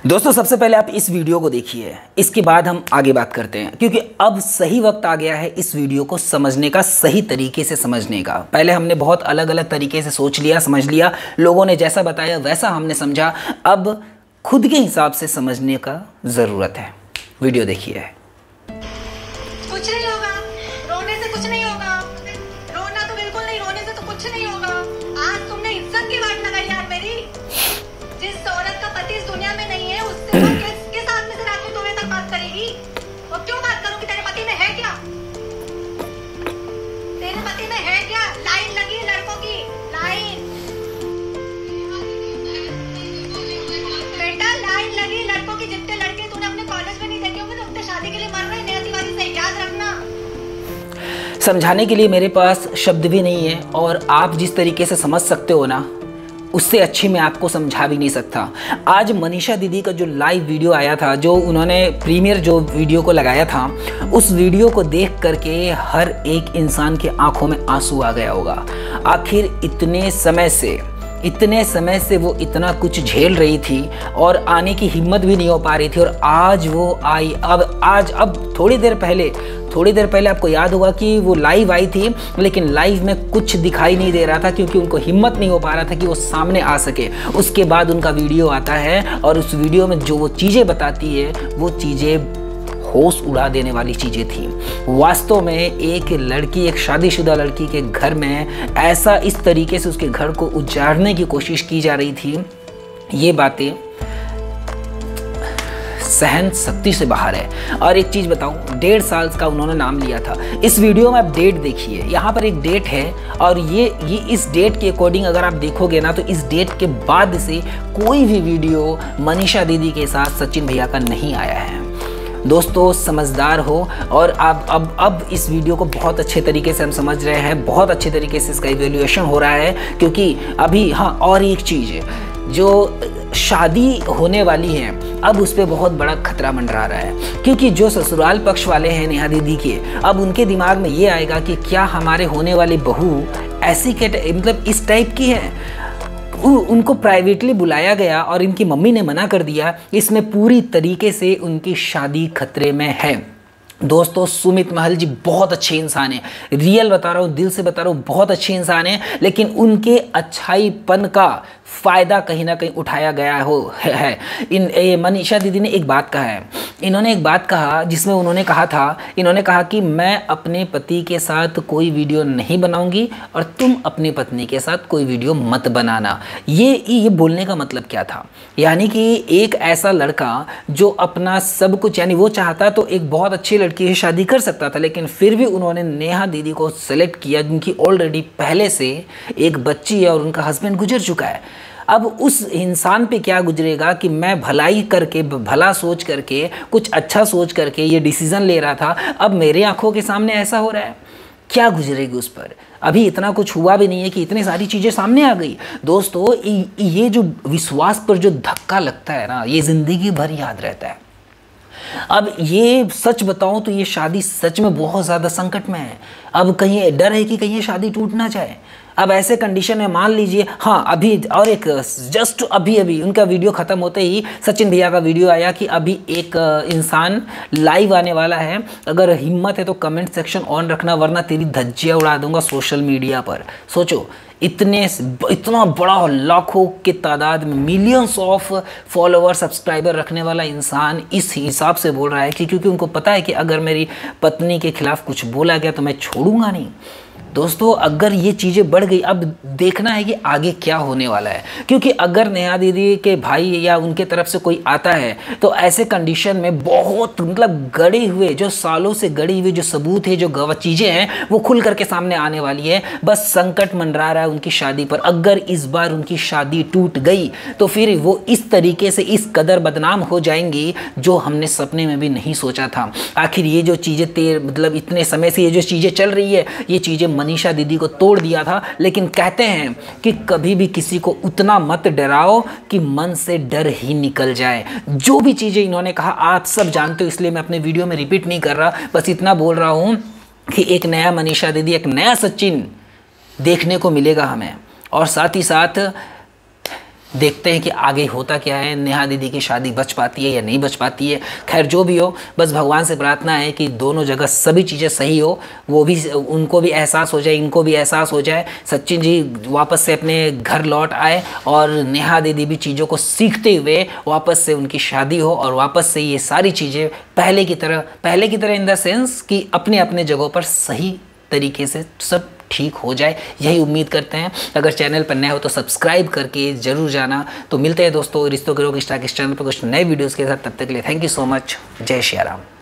दोस्तों सबसे पहले आप इस वीडियो को देखिए, इसके बाद हम आगे बात करते हैं, क्योंकि अब सही वक्त आ गया है इस वीडियो को समझने का, सही तरीके से समझने का। पहले हमने बहुत अलग अलग तरीके से सोच लिया, समझ लिया, लोगों ने जैसा बताया वैसा हमने समझा। अब खुद के हिसाब से समझने का ज़रूरत है। वीडियो देखिए। कुछ नहीं होगा, रोने से कुछ नहीं होगा, रोना तो बिल्कुल नहीं, रोने से तो कुछ नहीं होगा। आज तुमने इज्जत की बात लगाई यार मेरी। जिस औरत का पति इस दुनिया में नहीं है उससे किसके साथ में से रात को 2 बजे तक बात करेगी? और क्यों बात करूंगी? तेरे पति में है क्या? तेरे पति में है क्या? लाइन लगी लड़कों की, लाइन। बेटा लाइन लगी लड़कों की, जितने लड़के तूने अपने कॉलेज में नहीं देखे होंगे ना उतने शादी के लिए मर रहे हैं नया दीवारी से, याद रखना। समझाने के लिए मेरे पास शब्द भी नहीं है, और आप जिस तरीके से समझ सकते हो ना, उससे अच्छी मैं आपको समझा भी नहीं सकता। आज मनीषा दीदी का जो लाइव वीडियो आया था, जो उन्होंने प्रीमियर जो वीडियो को लगाया था, उस वीडियो को देख करके हर एक इंसान के आंखों में आंसू आ गया होगा। आखिर इतने समय से वो इतना कुछ झेल रही थी और आने की हिम्मत भी नहीं हो पा रही थी, और आज वो आई। अब थोड़ी देर पहले आपको याद होगा कि वो लाइव आई थी, लेकिन लाइव में कुछ दिखाई नहीं दे रहा था, क्योंकि उनको हिम्मत नहीं हो पा रहा था कि वो सामने आ सके। उसके बाद उनका वीडियो आता है, और उस वीडियो में जो वो चीज़ें बताती है, वो चीज़ें होश उड़ा देने वाली चीज़ें थी। वास्तव में एक शादीशुदा लड़की के घर में ऐसा इस तरीके से उसके घर को उजाड़ने की कोशिश की जा रही थी। ये बातें सहन शक्ति से बाहर है। और एक चीज़ बताऊं, 1.5 साल का उन्होंने नाम लिया था। इस वीडियो में आप डेट देखिए, यहाँ पर एक डेट है, और ये इस डेट के अकॉर्डिंग अगर आप देखोगे ना, तो इस डेट के बाद से कोई भी वीडियो मनीषा दीदी के साथ सचिन भैया का नहीं आया है। दोस्तों समझदार हो, और अब इस वीडियो को बहुत अच्छे तरीके से हम समझ रहे हैं, बहुत अच्छे तरीके से इसका इवैल्यूएशन हो रहा है। क्योंकि अभी और एक चीज़ है, जो शादी होने वाली है, अब उस पर बहुत बड़ा खतरा मंडरा रहा है। क्योंकि जो ससुराल पक्ष वाले हैं नेहा दीदी के, अब उनके दिमाग में ये आएगा कि क्या हमारे होने वाली बहू ऐसी मतलब इस टाइप की है। उनको प्राइवेटली बुलाया गया और इनकी मम्मी ने मना कर दिया। इसमें पूरी तरीके से उनकी शादी खतरे में है। दोस्तों सुमित महल जी बहुत अच्छे इंसान हैं, रियल बता रहा हूँ, दिल से बता रहा हूँ, बहुत अच्छे इंसान हैं, लेकिन उनके अच्छाईपन का फ़ायदा कहीं ना कहीं उठाया गया है। मनीषा दीदी ने एक बात कहा है, इन्होंने एक बात कहा जिसमें उन्होंने कहा कि मैं अपने पति के साथ कोई वीडियो नहीं बनाऊंगी और तुम अपनी पत्नी के साथ कोई वीडियो मत बनाना। ये बोलने का मतलब क्या था? यानी कि एक ऐसा लड़का जो अपना सब कुछ, यानी वो चाहता तो एक बहुत अच्छी लड़की से शादी कर सकता था, लेकिन फिर भी उन्होंने नेहा दीदी को सेलेक्ट किया, जिनकी ऑलरेडी पहले से एक बच्ची है और उनका हस्बैंड गुजर चुका है। अब उस इंसान पे क्या गुजरेगा कि मैं भला सोच करके, कुछ अच्छा सोच करके ये डिसीज़न ले रहा था, अब मेरे आंखों के सामने ऐसा हो रहा है, क्या गुजरेगी उस पर? अभी इतना कुछ हुआ भी नहीं है कि इतनी सारी चीज़ें सामने आ गई। दोस्तों ये जो विश्वास पर जो धक्का लगता है ना, ये ज़िंदगी भर याद रहता है। अब ये सच बताऊं तो ये शादी सच में बहुत ज़्यादा संकट में है। अब कहीं डर है कि कहीं ये शादी टूट ना जाए। अब ऐसे कंडीशन में मान लीजिए, अभी और एक जस्ट अभी उनका वीडियो ख़त्म होते ही सचिन भैया का वीडियो आया कि अभी एक इंसान लाइव आने वाला है, अगर हिम्मत है तो कमेंट सेक्शन ऑन रखना, वरना तेरी धज्जियाँ उड़ा दूंगा सोशल मीडिया पर। सोचो इतना बड़ा लाखों की तादाद में, मिलियंस ऑफ फॉलोअर सब्सक्राइबर रखने वाला इंसान इस हिसाब से बोल रहा है कि क्योंकि उनको पता है कि अगर मेरी पत्नी के खिलाफ कुछ बोला गया तो मैं छोड़ूंगा नहीं। दोस्तों अगर ये चीज़ें बढ़ गई, अब देखना है कि आगे क्या होने वाला है। क्योंकि अगर नेहा दीदी के भाई या उनके तरफ से कोई आता है, तो ऐसे कंडीशन में बहुत गड़े हुए, जो सालों से गड़ी हुई जो सबूत है, जो गवाह चीज़ें हैं, वो खुल करके सामने आने वाली है। बस संकट मंडरा रहा है उनकी शादी पर। अगर इस बार उनकी शादी टूट गई तो फिर वो इस तरीके से इस कदर बदनाम हो जाएंगी, जो हमने सपने में भी नहीं सोचा था। आखिर ये जो चीज़ें इतने समय से ये जो चीज़ें चल रही है, ये चीज़ें मनीषा दीदी को तोड़ दिया था। लेकिन कहते हैं कि कभी भी किसी को उतना मत डराओ कि मन से डर ही निकल जाए। जो भी चीज़ें इन्होंने कहा आप सब जानते हो, इसलिए मैं अपने वीडियो में रिपीट नहीं कर रहा, बस इतना बोल रहा हूँ कि एक नया मनीषा दीदी, एक नया सचिन देखने को मिलेगा हमें। और साथ ही साथ देखते हैं कि आगे होता क्या है, नेहा दीदी की शादी बच पाती है या नहीं बच पाती है। खैर जो भी हो, बस भगवान से प्रार्थना है कि दोनों जगह सभी चीज़ें सही हो, वो भी, उनको भी एहसास हो जाए, इनको भी एहसास हो जाए, सचिन जी वापस से अपने घर लौट आए और नेहा दीदी भी चीज़ों को सीखते हुए वापस से उनकी शादी हो और वापस से ये सारी चीज़ें पहले की तरह इन द सेंस कि अपने अपने जगहों पर सही तरीके से सब ठीक हो जाए, यही उम्मीद करते हैं। अगर चैनल पर नए हो तो सब्सक्राइब करके जरूर जाना। तो मिलते हैं दोस्तों रिश्तों के रोग स्टार के चैनल पर कुछ नए वीडियोस के साथ। तब तक के लिए थैंक यू सो मच। जय श्री राम।